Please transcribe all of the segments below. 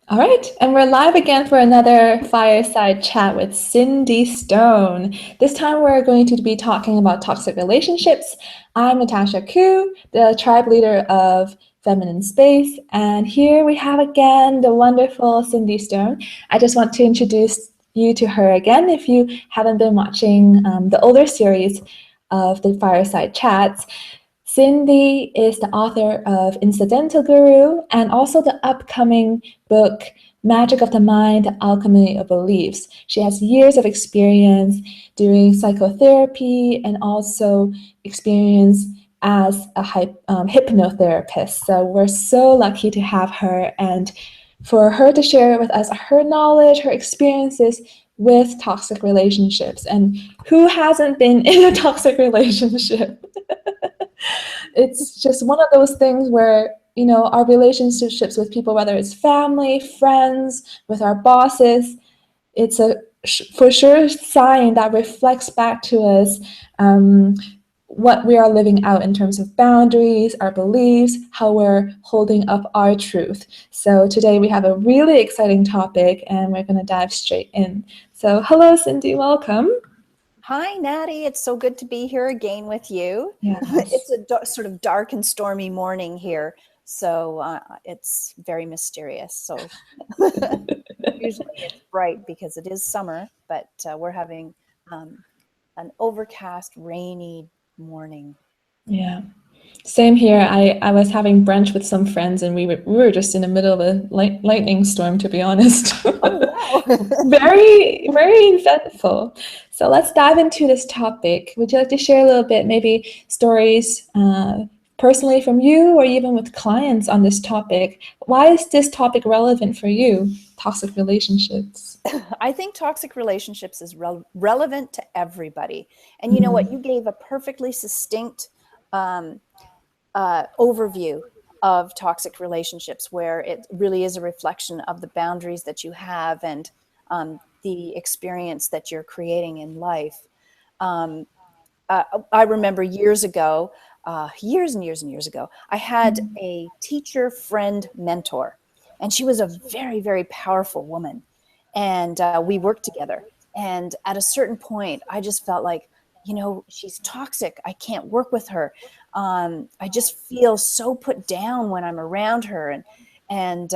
All right, and we're live again for another fireside chat with Cindy Stone. This time we're going to be talking about toxic relationships. I'm Natasha Koo, the tribe leader of Feminine Space, and here we have again the wonderful Cindy Stone. I just want to introduce you to her again if you haven't been watching the older series of the fireside chats. Cindy is the author of Incidental Guru and also the upcoming book Magic of the Mind, The Alchemy of Beliefs. She has years of experience doing psychotherapy and also experience as a hypnotherapist. So we're so lucky to have her and for her to share with us her knowledge, her experiences with toxic relationships. And who hasn't been in a toxic relationship? It's just one of those things where, our relationships with people, whether it's family, friends, with our bosses, it's a for sure sign that reflects back to us what we are living out in terms of boundaries, our beliefs, how we're holding up our truth. So today we have a really exciting topic and we're going to dive straight in. So hello, Cindy, welcome. Hi, Natty. It's so good to be here again with you. Yes. It's a sort of dark and stormy morning here, so it's very mysterious. So usually it's bright because it is summer, but we're having um, an overcast, rainy morning. Yeah. Same here. I was having brunch with some friends, and we were just in the middle of a lightning storm, to be honest. Oh, wow. Very, very eventful. So let's dive into this topic. Would you like to share a little bit, maybe stories personally from you or even with clients on this topic? Why is this topic relevant for you, toxic relationships? I think toxic relationships is relevant to everybody. And you know what? Mm, You gave a perfectly succinct um, overview of toxic relationships, where it really is a reflection of the boundaries that you have and the experience that you're creating in life. Um, I remember years ago, years and years and years ago, I had mm, a teacher, friend, mentor, and she was a very, very powerful woman. And we worked together. And at a certain point, I just felt like, she's toxic. I can't work with her. I just feel so put down when I'm around her. And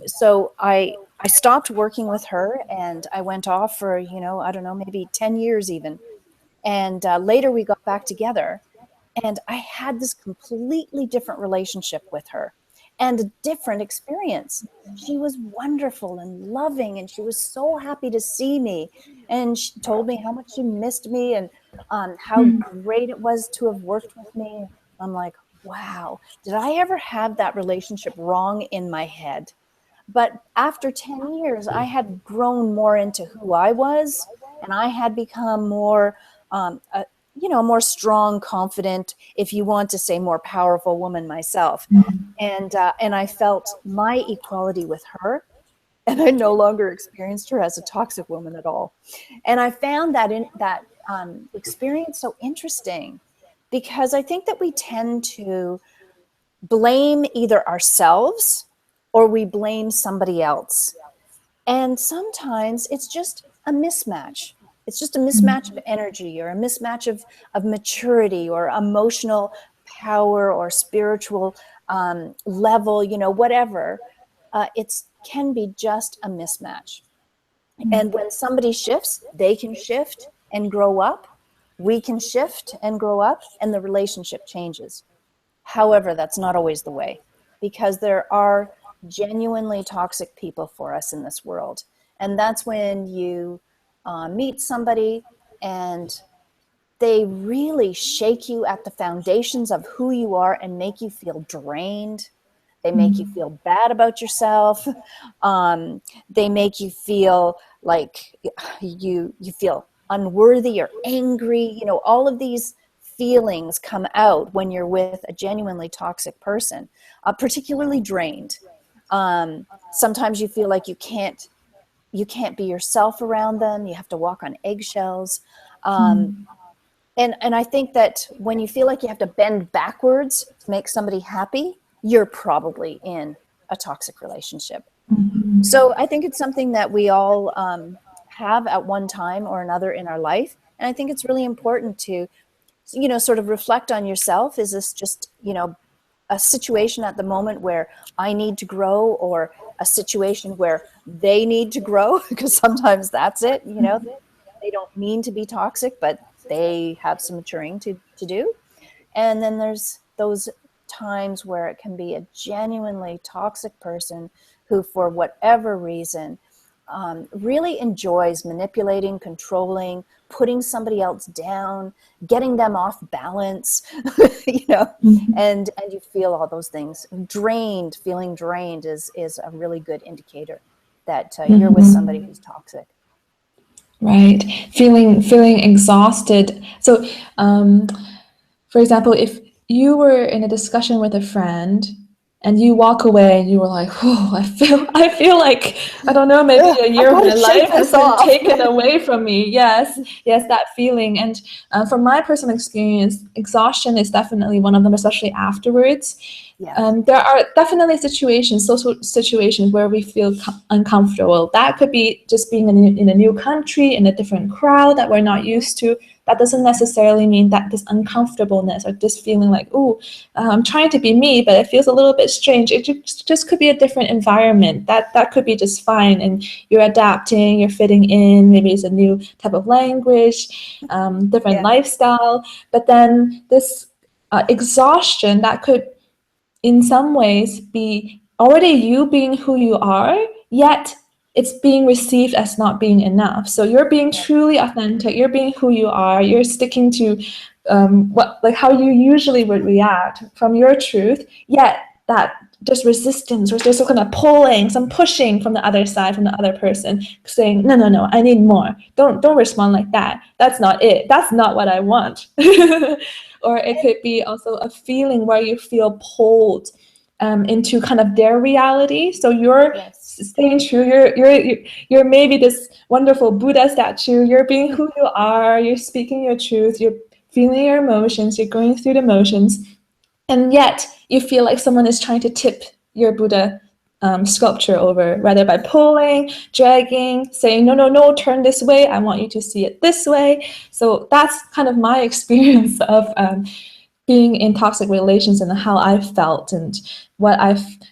so I stopped working with her and I went off for, I don't know, maybe 10 years even. And later we got back together and I had this completely different relationship with her and a different experience. She was wonderful and loving, and she was so happy to see me. And she told me how much she missed me and how mm, great it was to have worked with me. I'm like, wow, did I ever have that relationship wrong in my head? But after 10 years, I had grown more into who I was, and I had become more, a, more strong, confident, if you want to say more powerful woman myself. mm, And I felt my equality with her, and I no longer experienced her as a toxic woman at all. And I found that in that experience so interesting because I think that we tend to blame either ourselves or we blame somebody else. And sometimes it's just a mismatch. It's just a mismatch of mm, energy or a mismatch of maturity or emotional power or spiritual level, whatever. It can be just a mismatch. And when somebody shifts, they can shift and grow up. We can shift and grow up, and the relationship changes. However, that's not always the way because there are genuinely toxic people for us in this world. And that's when you meet somebody and they really shake you at the foundations of who you are and make you feel drained. They make you mm, feel bad about yourself. They make you feel like you feel unworthy or angry. All of these feelings come out when you're with a genuinely toxic person, particularly drained. Sometimes you feel like you can't be yourself around them. You have to walk on eggshells. Um, mm. and I think that when you feel like you have to bend backwards to make somebody happy, you're probably in a toxic relationship. Mhm. So I think it's something that we all have at one time or another in our life. And I think it's really important to, sort of reflect on yourself. Is this just, a situation at the moment where I need to grow, or a situation where they need to grow? Because sometimes that's it, they don't mean to be toxic, but they have some maturing to do. And then there's those times where it can be a genuinely toxic person who, for whatever reason, really enjoys manipulating, controlling, putting somebody else down, getting them off balance, you know, Mhm. and you feel all those things. Drained, feeling drained is a really good indicator that you're with somebody Mhm. who's toxic. Right. Feeling exhausted. So, for example, if you were in a discussion with a friend and you walk away and you were like, "Oh, I feel like I don't know, maybe Ugh, a I year of got my to shake life has this been off. taken away from me." Yes, yes, that feeling. And from my personal experience, exhaustion is definitely one of them, especially afterwards. Yes. There are definitely situations, social situations, where we feel uncomfortable. That could be just being in a new country, in a different crowd that we're not Mm-hmm. used to. That doesn't necessarily mean that this uncomfortableness or this feeling like, oh, I'm trying to be me, but it feels a little bit strange. It just could be a different environment. That could be just fine, and you're adapting, you're fitting in. Maybe it's a new type of language, different Yeah. lifestyle. But then this exhaustion that could in some ways be already you being who you are, yet it's being received as not being enough. So you're being Yeah. truly authentic, you're being who you are, you're sticking to what like how you usually would react from your truth, yet that just resistance or there's some kind of pulling, some pushing from the other side, from the other person, saying, no, no, no, I need more. Don't respond like that. That's not it. That's not what I want. Or it could be also a feeling where you feel pulled into kind of their reality. So you're Yes. staying true. You're maybe this wonderful Buddha statue. You're being who you are. You're speaking your truth. You're feeling your emotions. You're going through the motions, and yet you feel like someone is trying to tip your Buddha sculpture over, rather by pulling, dragging, saying, no, no, no, turn this way. I want you to see it this way. So that's kind of my experience of being in toxic relations and how I felt and what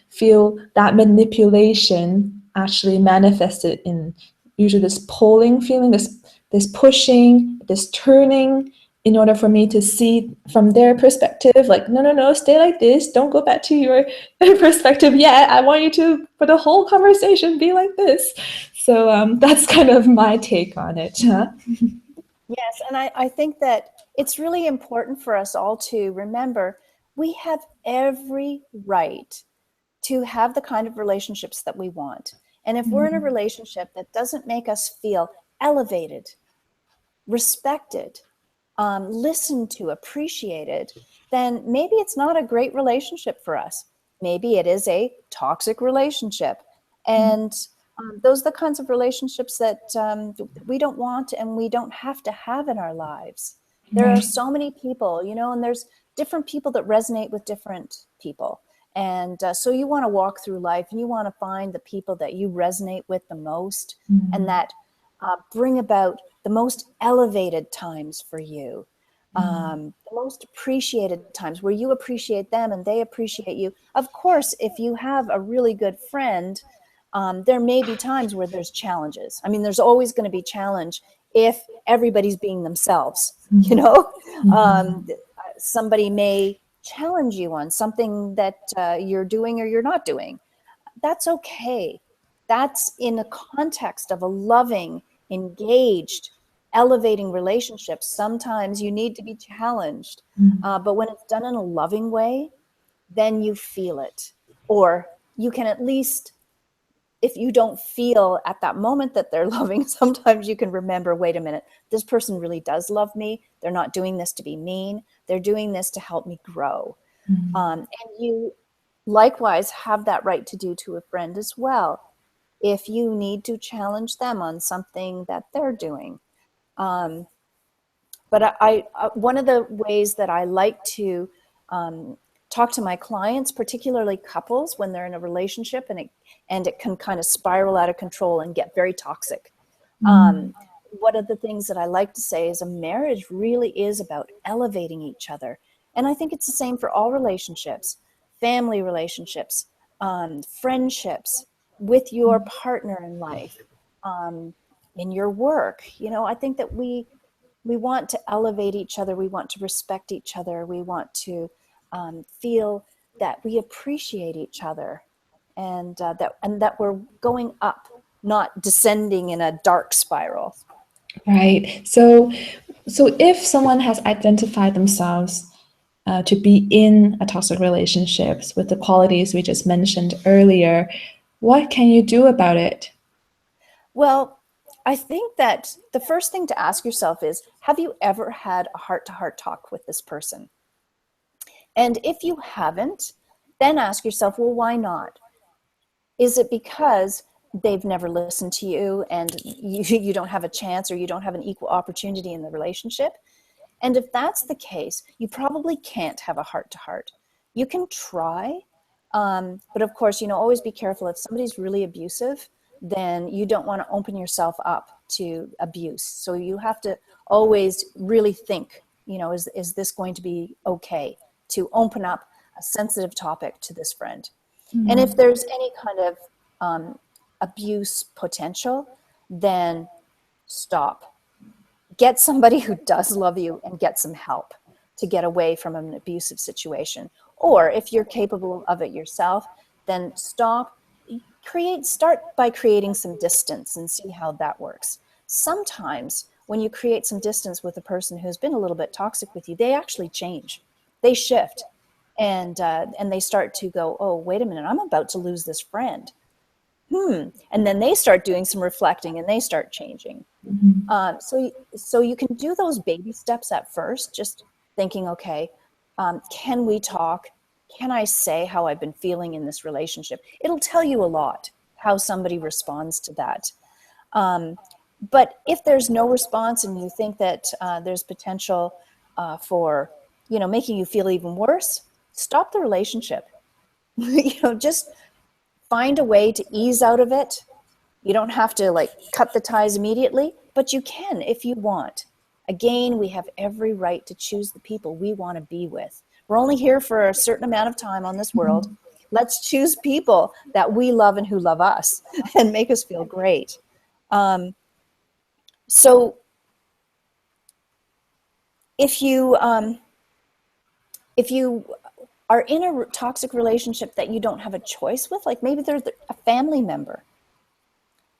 feel that manipulation actually manifested in usually this pulling feeling, this pushing, this turning in order for me to see from their perspective, like, no, no, no, stay like this. Don't go back to your perspective yet. I want you to, for the whole conversation, be like this. So that's kind of my take on it. Huh? Yes, and I think that it's really important for us all to remember we have every right to have the kind of relationships that we want. And if we're in a relationship that doesn't make us feel elevated, respected, listened to, appreciated, then maybe it's not a great relationship for us. Maybe it is a toxic relationship. And those are the kinds of relationships that we don't want and we don't have to have in our lives. There are Right. so many people, and there's different people that resonate with different people. And so you want to walk through life and you want to find the people that you resonate with the most and Mm. that bring about the most elevated times for you, the most appreciated times where you appreciate them and they appreciate you. Of course, if you have a really good friend, there may be times where there's challenges. I mean, there's always going to be challenge if everybody's being themselves, you Mm. know. um, Mhm. Somebody may challenge you on something that you're doing or you're not doing. That's okay. That's in the context of a loving, engaged, elevating relationship. Sometimes you need to be challenged, Mm. but when it's done in a loving way, then you feel it. Or you can at least, if you don't feel at that moment that they're loving, sometimes you can remember, wait a minute, this person really does love me. They're not doing this to be mean. They're doing this to help me grow. Mm. And you likewise have that right to do to a friend as well if you need to challenge them on something that they're doing. Um, but one of the ways that I like to talk to my clients, particularly couples, when they're in a relationship and it can kind of spiral out of control and get very toxic. One of the things that I like to say is a marriage really is about elevating each other. And I think it's the same for all relationships, family relationships, friendships, with your partner in life, in your work. I think that we want to elevate each other. We want to respect each other. We want to feel that we appreciate each other, and that we're going up, not descending in a dark spiral. Right. So if someone has identified themselves to be in a toxic relationships with the qualities we just mentioned earlier, what can you do about it? Well, I think that the first thing to ask yourself is, have you ever had a heart-to-heart talk with this person? And if you haven't, then ask yourself, well, why not? Is it because they've never listened to you and you don't have a chance, or you don't have an equal opportunity in the relationship? And if that's the case, you probably can't have a heart-to-heart. You can try, but of course, always be careful. If somebody's really abusive, then you don't want to open yourself up to abuse. So you have to always really think, is this going to be okay to open up a sensitive topic to this friend? And if there's any kind of abuse potential, then stop. Get somebody who does love you and get some help to get away from an abusive situation. Or if you're capable of it yourself, then stop. Start by creating some distance and see how that works. Sometimes when you create some distance with a person who's been a little bit toxic with you, they actually change. They shift. And they start to go, oh, wait a minute, I'm about to lose this friend. And then they start doing some reflecting and they start changing. So you can do those baby steps at first, just thinking, okay, can we talk? Can I say how I've been feeling in this relationship? It'll tell you a lot how somebody responds to that. But if there's no response and you think that there's potential for, making you feel even worse, stop the relationship. Just find a way to ease out of it. You don't have to cut the ties immediately, but you can if you want. Again, we have every right to choose the people we want to be with. We're only here for a certain amount of time on this world. Let's choose people that we love and who love us and make us feel great. So if you are in a toxic relationship that you don't have a choice with, like maybe they're a family member,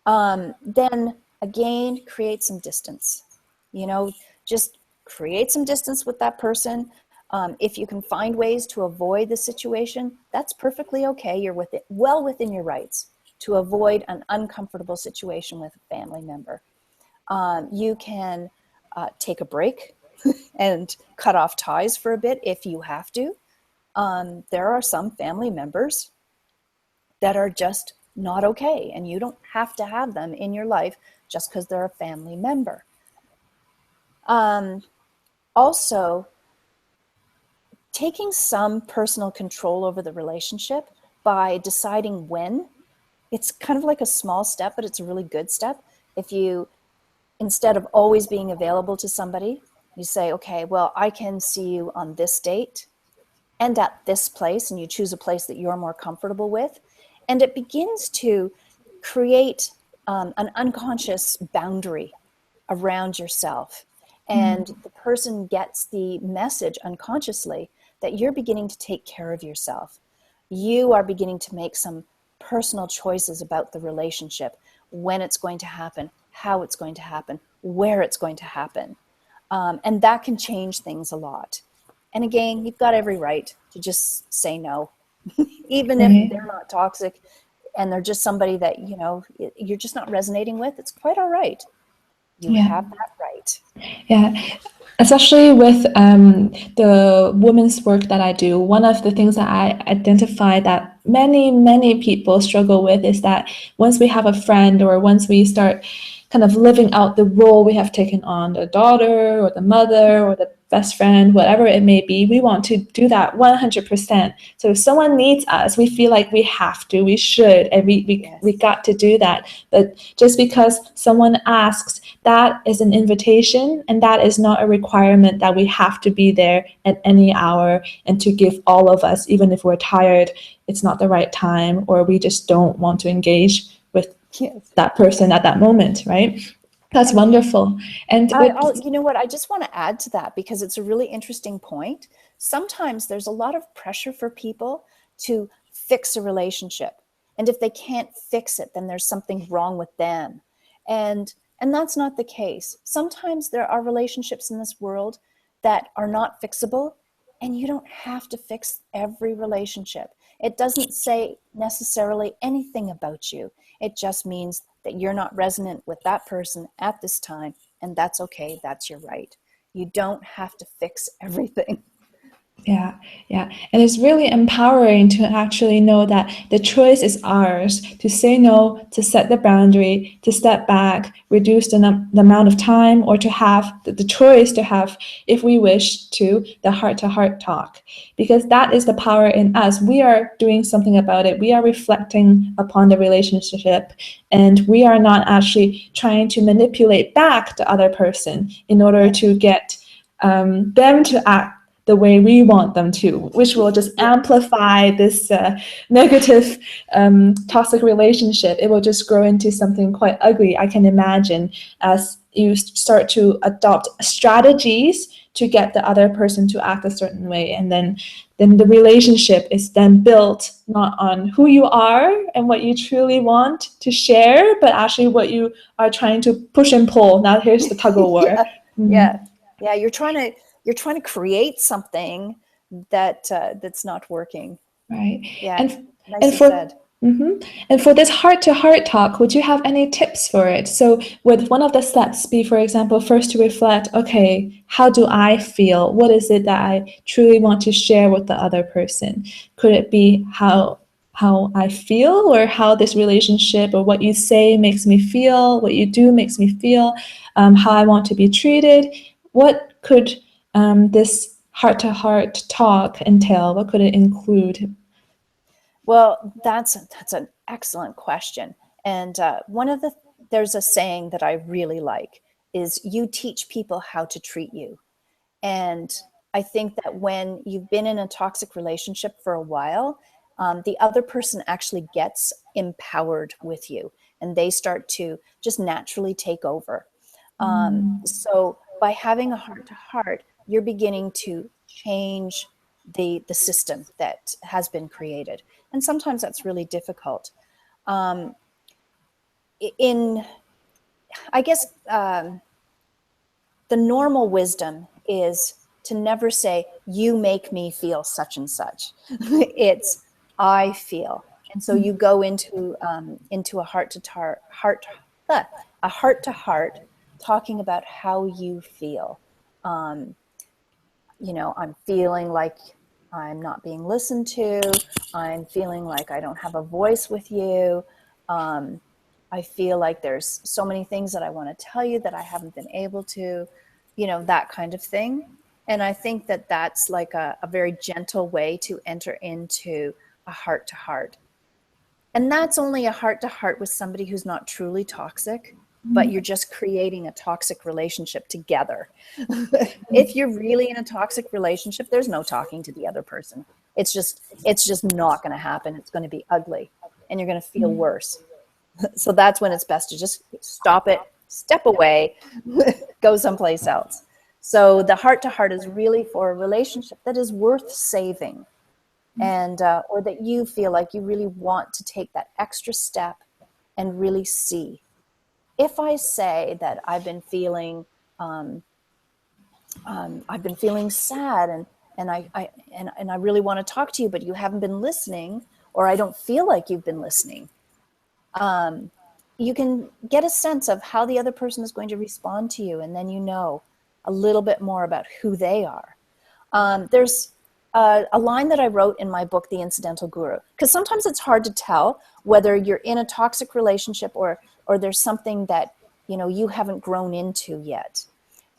then again, create some distance. Just create some distance with that person. If you can find ways to avoid the situation, that's perfectly okay. You're well within your rights to avoid an uncomfortable situation with a family member. You can take a break and cut off ties for a bit if you have to. There are some family members that are just not okay, and you don't have to have them in your life just because they're a family member. Also, taking some personal control over the relationship by deciding when. It's kind of like a small step, but it's a really good step. If you, instead of always being available to somebody, you say, okay, well, I can see you on this date and at this place, and you choose a place that you're more comfortable with. And it begins to create an unconscious boundary around yourself. And the person gets the message unconsciously that you're beginning to take care of yourself. You are beginning to make some personal choices about the relationship, when it's going to happen, how it's going to happen, where it's going to happen. And that can change things a lot. And again, you've got every right to just say no, even if they're not toxic and they're just somebody that, you're just not resonating with. It's quite all right. You have that right. Yeah, especially with the women's work that I do, one of the things that I identify that many people struggle with is that once we have a friend, or once we start kind of living out the role we have taken on, the daughter or the mother or the best friend, whatever it may be, we want to do that 100%. So if someone needs us, we feel like we have to, we should, and we Yes. got to do that. But just because someone asks, that is an invitation, and that is not a requirement that we have to be there at any hour and to give all of us, even if we're tired, it's not the right time, or we just don't want to engage with Yes. that person at that moment, right? That's And wonderful. And with you know what? I just want to add to that because it's a really interesting point. Sometimes there's a lot of pressure for people to fix a relationship. And if they can't fix it, then there's something wrong with them. And that's not the case. Sometimes there are relationships in this world that are not fixable, and you don't have to fix every relationship. It doesn't say necessarily anything about you. It just means that you're not resonant with that person at this time, and that's okay. That's your right. You don't have to fix everything. Yeah, yeah. And it's really empowering to actually know that the choice is ours to say no, to set the boundary, to step back, reduce the amount of time, or to have the choice to have, if we wish to, the heart to heart talk. Because that is the power in us. We are doing something about it. We are reflecting upon the relationship, and we are not actually trying to manipulate back the other person in order Yeah. to get them to act the way we want them to, which will just Yeah. amplify this negative toxic relationship. It will just grow into something quite ugly, I can imagine, as you start to adopt strategies to get the other person to act a certain way. And then the relationship is then built not on who you are and what you truly want to share, but actually what you are trying to push and pull. Now here's the tug of war. Yeah. Mhm. Yeah. Yeah. You're trying to create something that's not working. Right. Yeah. And and Nicely for said. mhm. And for this heart to heart talk, would you have any tips for it? So would one of the steps be, for example, first to reflect, okay, how do I feel? What is it that I truly want to share with the other person? Could it be how I feel, or how this relationship or what you say makes me feel, what you do makes me feel, how I want to be treated? What could this heart to heart talk entail? What could it include? Well, that's an excellent question. And there's a saying that I really like is you teach people how to treat you. And I think that when you've been in a toxic relationship for a while, the other person actually gets empowered with you, and they start to just naturally take over. So by having a heart to heart, you're beginning to change the system that has been created, and sometimes that's really difficult. Um, in I guess the normal wisdom is to never say you make me feel such and such. It's I feel, and so you go into a heart to heart talking about how you feel. um, I'm feeling like I'm not being listened to. I'm feeling like I don't have a voice with you. um, I feel like there's so many things that I want to tell you that I haven't been able to, that kind of thing. And I think that that's like a very gentle way to enter into a heart to heart. And that's only a heart to heart with somebody who's not truly toxic, but you're just creating a toxic relationship together. If you're really in a toxic relationship, there's no talking to the other person. It's just not going to happen. It's going to be ugly, and you're going to feel worse. So that's when it's best to just stop it, step away, go someplace else. So the heart to heart is really for a relationship that is worth saving, and or that you feel like you really want to take that extra step and really see. If I say that I've been feeling sad, and I really want to talk to you, but you haven't been listening, or I don't feel like you've been listening, you can get a sense of how the other person is going to respond to you, and then you know a little bit more about who they are. There's a line that I wrote in my book, The Incidental Guru, because sometimes it's hard to tell whether you're in a toxic relationship or there's something that you haven't grown into yet.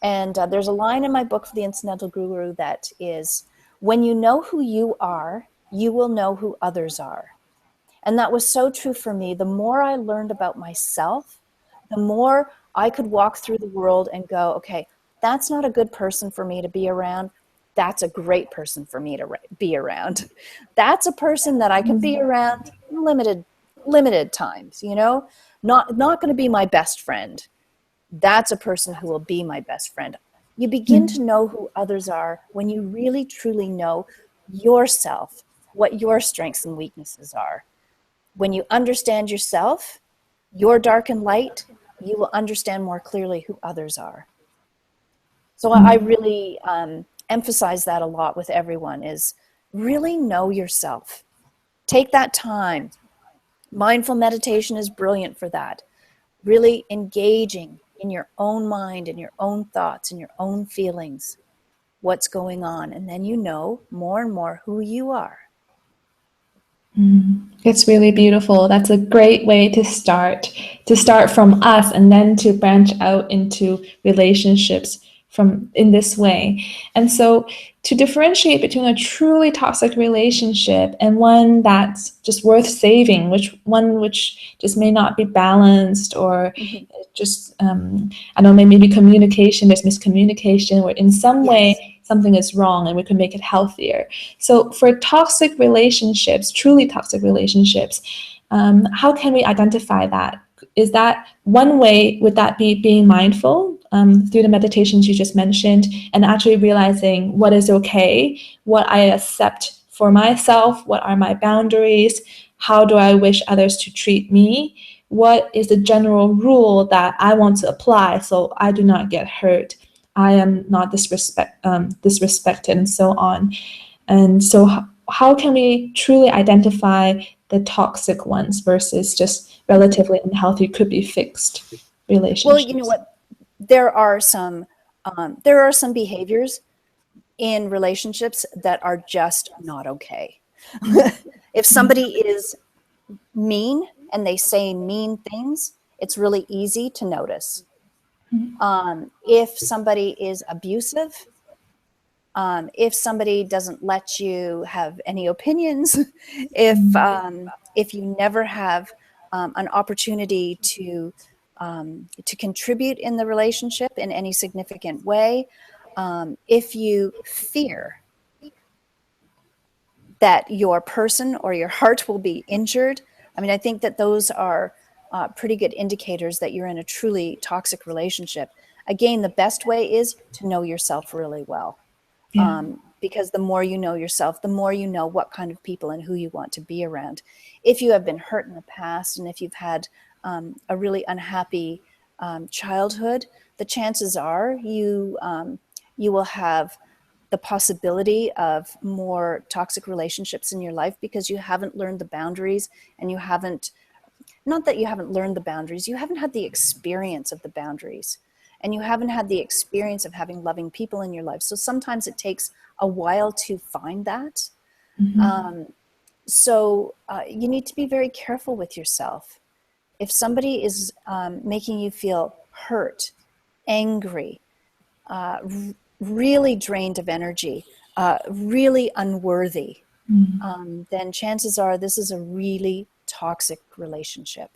And there's a line in my book for the Incidental Guru that is, when you know who you are, you will know who others are. And that was so true for me. The more I learned about myself, the more I could walk through the world and go, okay, that's not a good person for me to be around. That's a great person for me to be around. That's a person that I can be around limited times, you know, not going to be my best friend. That's a person who will be my best friend. You begin to know who others are when you really truly know yourself, what your strengths and weaknesses are. When you understand yourself, your dark and light, you will understand more clearly who others are. So I really emphasize that a lot with everyone, is really know yourself. Take that time. Mindful meditation is brilliant for that. Really engaging in your own mind, in your own thoughts, in your own feelings, what's going on. And then you know more and more who you are. It's really beautiful. That's a great way to start from us and then to branch out into relationships from in this way. And so to differentiate between a truly toxic relationship and one that's just worth saving, which just may not be balanced, or just I don't know, maybe communication, there's miscommunication, or in some Yes. way something is wrong and we can make it healthier. So for toxic relationships, truly toxic relationships, how can we identify that? Is that one way? Would that be being mindful through the meditations you just mentioned, and actually realizing what is okay, what I accept for myself, what are my boundaries, how do I wish others to treat me, what is the general rule that I want to apply so I do not get hurt, I am not disrespected, and so on. And so, how can we truly identify the toxic ones versus just relatively unhealthy, could be fixed Well, you know relationships? what? There are some behaviors in relationships that are just not okay. If somebody is mean and they say mean things, it's really easy to notice. If somebody is abusive, if somebody doesn't let you have any opinions, if you never have an opportunity to contribute in the relationship in any significant way, if you fear that your person or your heart will be injured, I mean, I think that those are pretty good indicators that you're in a truly toxic relationship. Again, the best way is to know yourself really well. Yeah. Because the more you know yourself, the more you know what kind of people and who you want to be around. If you have been hurt in the past, and if you've had a really unhappy childhood, the chances are you will have the possibility of more toxic relationships in your life, because you haven't learned the boundaries, and you haven't, not that you haven't learned the boundaries, you haven't had the experience of the boundaries, and you haven't had the experience of having loving people in your life. So sometimes it takes a while to find that. So you need to be very careful with yourself. If somebody is making you feel hurt, angry, really drained of energy, really unworthy, then chances are this is a really toxic relationship.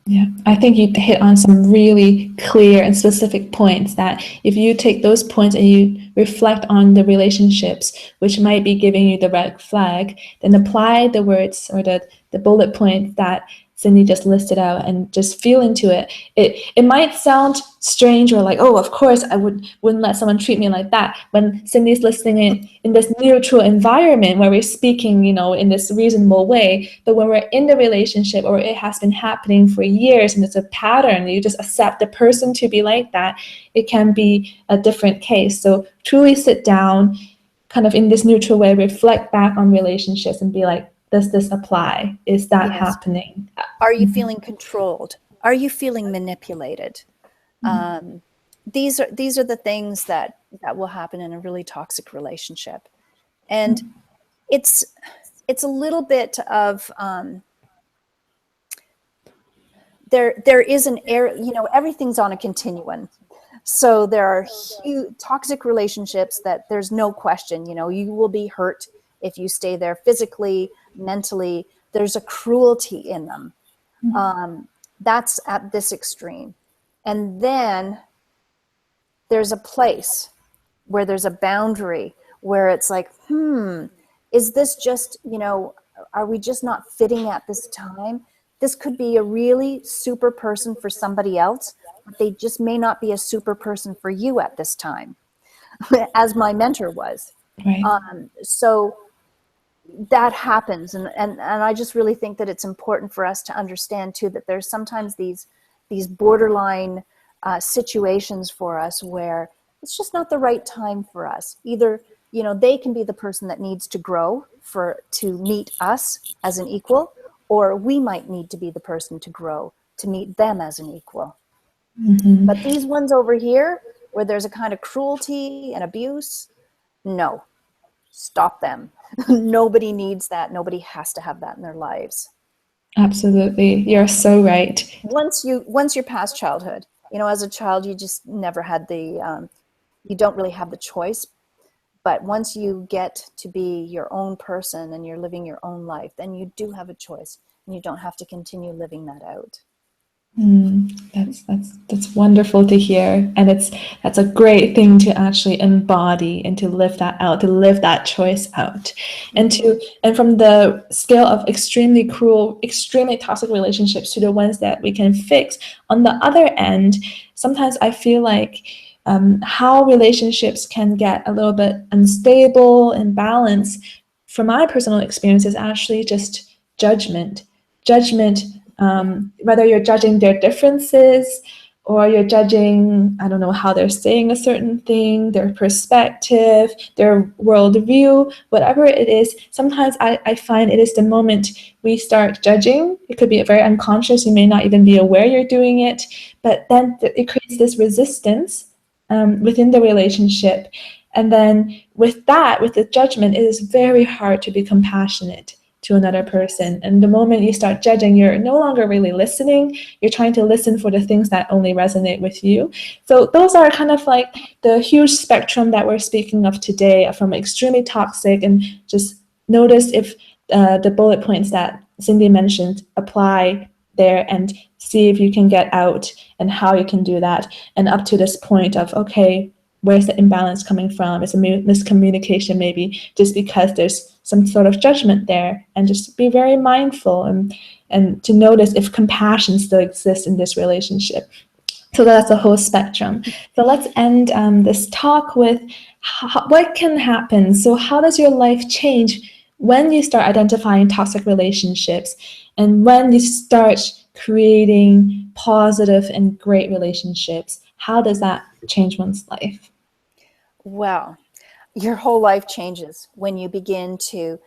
Yeah, I think you hit on some really clear and specific points that if you take those points and you reflect on the relationships which might be giving you the red flag, then apply the words or the bullet points that Cindy just listed out and just feel into it. It might sound strange or like, oh, of course I wouldn't let someone treat me like that. When Cindy's listening in this neutral environment where we're speaking, in this reasonable way, but when we're in the relationship or it has been happening for years and it's a pattern, you just accept the person to be like that, it can be a different case. So truly sit down, kind of in this neutral way, reflect back on relationships and be like, does this apply? Is that Yes. happening? Are you feeling controlled? Are you feeling manipulated? These are the things that will happen in a really toxic relationship. And it's a little bit of there is an air, everything's on a continuum. So there are huge toxic relationships that there's no question, you will be hurt if you stay there physically, mentally. There's a cruelty in them. That's at this extreme. And then there's a place where there's a boundary where it's like, is this just, are we just not fitting at this time? This could be a really super person for somebody else, but they just may not be a super person for you at this time, as my mentor was. Right. So that happens. And I just really think that it's important for us to understand too, that there's sometimes these borderline situations for us where it's just not the right time for us. Either, they can be the person that needs to grow to meet us as an equal, or we might need to be the person to grow to meet them as an equal. But these ones over here, where there's a kind of cruelty and abuse, no, stop them. Nobody needs that. Nobody has to have that in their lives. Absolutely. You're so right. Once you're past childhood, as a child, you just never had you don't really have the choice. But once you get to be your own person and you're living your own life, then you do have a choice, and you don't have to continue living that out. That's wonderful to hear, and that's a great thing to actually embody and to live that out, to live that choice out, and from the scale of extremely cruel, extremely toxic relationships to the ones that we can fix. On the other end, sometimes I feel like how relationships can get a little bit unstable and balanced, from my personal experience, is actually just judgment. Whether you're judging their differences or you're judging, I don't know, how they're saying a certain thing, their perspective, their worldview, whatever it is, sometimes I find it is the moment we start judging. It could be very unconscious. You may not even be aware you're doing it, but then it creates this resistance within the relationship. And then with the judgment, it is very hard to be compassionate to another person. And the moment you start judging, you're no longer really listening. You're trying to listen for the things that only resonate with you. So those are kind of like the huge spectrum that we're speaking of today, from extremely toxic, and just notice if the bullet points that Cindy mentioned apply there, and see if you can get out and how you can do that. And up to this point of, okay, where's the imbalance coming from? It's a miscommunication, maybe just because there's some sort of judgment there, and just be very mindful and to notice if compassion still exists in this relationship. So that's a whole spectrum. So let's end this talk with what can happen. So how does your life change when you start identifying toxic relationships, and when you start creating positive and great relationships? How does that change one's life? Well, your whole life changes when you begin to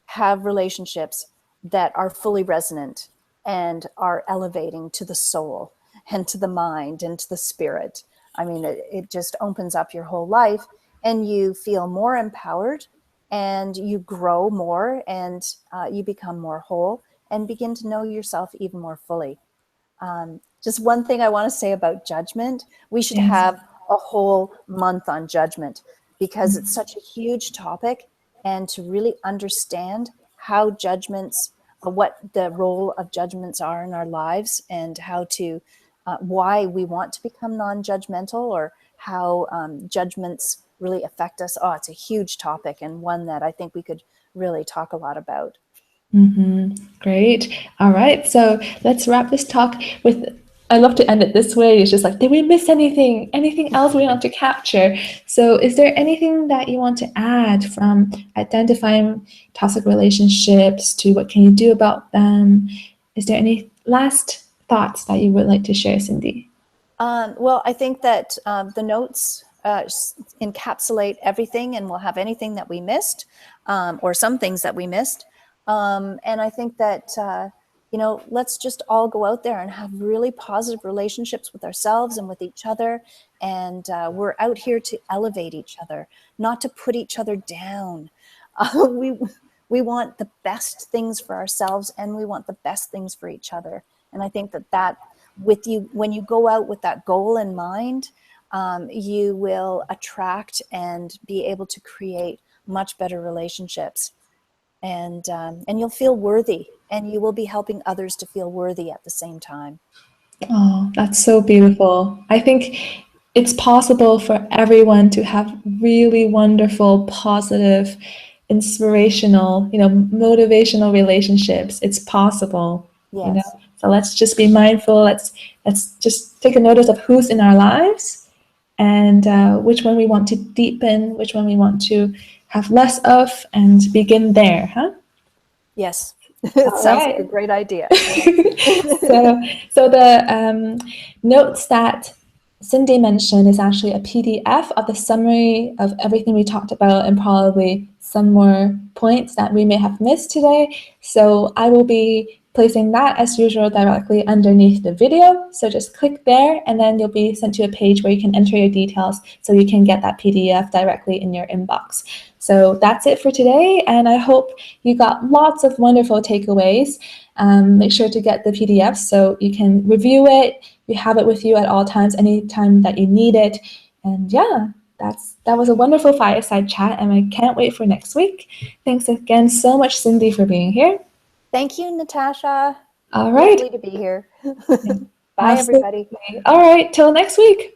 have relationships that are fully resonant and are elevating to the soul and to the mind and to the spirit. I mean, it just opens up your whole life, and you feel more empowered, and you grow more, and you become more whole and begin to know yourself even more fully. Just one thing I want to say about judgment: we should Yes. have a whole month on judgment, because it's such a huge topic, and to really understand how judgments, what the role of judgments are in our lives, and how to, why we want to become non-judgmental, or how judgments really affect us. Oh, it's a huge topic, and one that I think we could really talk a lot about. Great. All right. So let's wrap this talk with. I love to end it this way. It's just like, did we miss anything? Anything else we want to capture? So, is there anything that you want to add, from identifying toxic relationships to what can you do about them? Is there any last thoughts that you would like to share, Cindy? Well, I think that the notes encapsulate everything, and we'll have anything that we missed, or some things that we missed. And I think that, let's just all go out there and have really positive relationships with ourselves and with each other. And we're out here to elevate each other, not to put each other down. We want the best things for ourselves, and we want the best things for each other. And I think that when you go out with that goal in mind, you will attract and be able to create much better relationships, and you'll feel worthy, and you will be helping others to feel worthy at the same time. Oh, that's so beautiful. I think it's possible for everyone to have really wonderful, positive, inspirational, motivational relationships. It's possible, you know. Yes. So let's just be mindful. Let's just take a notice of who's in our lives and which one we want to deepen, which one we want to have less of, and begin there, huh? Yes. It All sounds like a right. great idea. so, so the notes that Cindy mentioned is actually a PDF of the summary of everything we talked about and probably some more points that we may have missed today. So I will be placing that as usual directly underneath the video. So just click there and then you'll be sent to a page where you can enter your details so you can get that PDF directly in your inbox. So that's it for today, and I hope you got lots of wonderful takeaways. Make sure to get the PDF so you can review it. You have it with you at all times, anytime that you need it. And yeah, that was a wonderful fireside chat, and I can't wait for next week. Thanks again so much, Cindy, for being here. Thank you, Natasha. All right. Lovely to be here. Bye, everybody. Absolutely. All right. Till next week.